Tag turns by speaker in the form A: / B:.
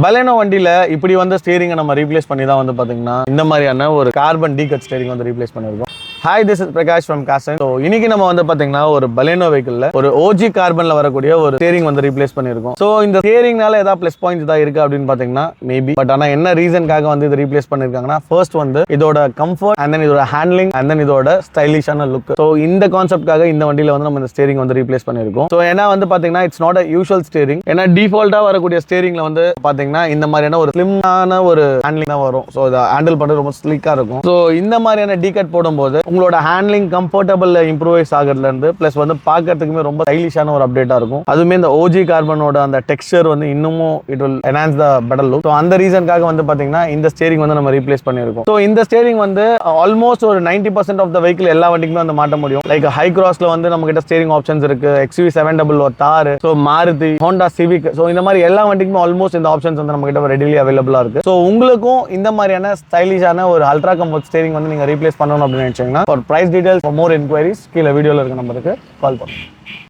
A: Baleno வண்டியில இப்படி வந்து ஸ்டீரிங்கை நம்ம ரீப்ளேஸ் பண்ணி தான் வந்து பாத்தீங்கன்னா இந்த மாதிரியான ஒரு கார்பன் டீகட் ஸ்டீரிங் வந்து ரீப்ளேஸ் பண்ணிருக்கோம். Hi, this is Prakash from காசன். ஸோ இன்னைக்கு நம்ம வந்து பாத்தீங்கன்னா ஒரு பலேனோ வெஹிக்கிள்ல ஒரு ஓஜி கார்பன்ல வரக்கூடிய ஒரு ஸ்டீரிங் வந்து ரீப்ளேஸ் பண்ணிருக்கோம். ஸோ இந்த ஸ்டீரிங்னால ஏதாவது பிளஸ் பாயிண்ட்ஸ் தான் இருக்கு அப்படின்னு பாத்தீங்கன்னா மேபி, பட் ஆனா என்ன ரீசன்காக வந்து இது ரீப்ளேஸ் பண்ணிருக்காங்கன்னா, ஃபர்ஸ்ட் வந்து இதோட கம்ஃபர்ட் அண்ட் தென் இதோட ஹேண்ட்லிங் அண்ட் தென் இதோட ஸ்டைலிஷான லுக். ஸோ இந்த கான்செப்ட்காக இந்த வண்டியில வந்து நம்ம இந்த ஸ்டீரிங் வந்து ரீப்ளேஸ் பண்ணிருக்கோம். ஸோ ஏன்னா வந்து பாத்தீங்கன்னா it's not a usual steering. ஏன்னா டிஃபால்ட்டா வரக்கூடிய ஸ்டீரிங்ல வந்து பாத்தீங்கன்னா இந்த மாதிரியான ஒரு ஸ்லிம்மான ஒரு ஹேண்ட்லிங் தான் வரும். ஸோ இதை ஹேண்டில் பண்ணுறது ரொம்ப ஸ்லிக்கா இருக்கும். ஸோ இந்த மாதிரியான டீகட் போடும்போது உங்களோட ஹேண்ட்லிங் கம்ஃபர்டபுள் இம்ப்ரூவைஸ் ஆகிறதுல இருந்து பிளஸ் வந்து பார்க்கறதுக்குமே ரொம்ப ஸ்டைலிஷான ஒரு அப்டேட்டா இருக்கும். அதுவுமே இந்த ஓஜி கார்பனோட அந்த டெக்ஸ்சர் வந்து இன்னமும் it will enhance the better look. So அந்த ரீசன்காக வந்து பாத்தீங்கன்னா இந்த ஸ்டீரிங் வந்து நம்ம ரீப்ளேஸ் பண்ணிருக்கோம். ஸோ இந்த ஸ்டீரிங் வந்து ஆல்மோஸ்ட் ஒரு 90% ஆஃப் த வெஹிக்கிள் எல்லா வண்டிக்குமே வந்து மாட்ட முடியும். லைக் ஹை கிராஸ்ல வந்து நம்ம கிட்ட ஸ்டீரிங் ஆப்ஷன்ஸ் இருக்கு. XUV 700 ஒரு தார், so Maruti, Honda civic, so இந்த மாதிரி எல்லா வண்டிக்குமே ஆல்மோஸ்ட் இந்த ஆப்ஷன்ஸ் வந்து நம்ம கிட்ட ரெடிலி அவைலபிளா இருக்கு. ஸோ உங்களுக்கும் இந்த மாதிரியான ஸ்டைலிஷான ஒரு அல்ட்ரா கம்ஃபர்ட் ஸ்டீரிங் வந்து நீங்க ரீப்ளேஸ் பண்ணணும் அப்படின்னு நினைச்சீங்கன்னா, for price details, for more enquiries கீழே வீடியோல இருக்க நம்பருக்கு கால் பண்ணுங்க.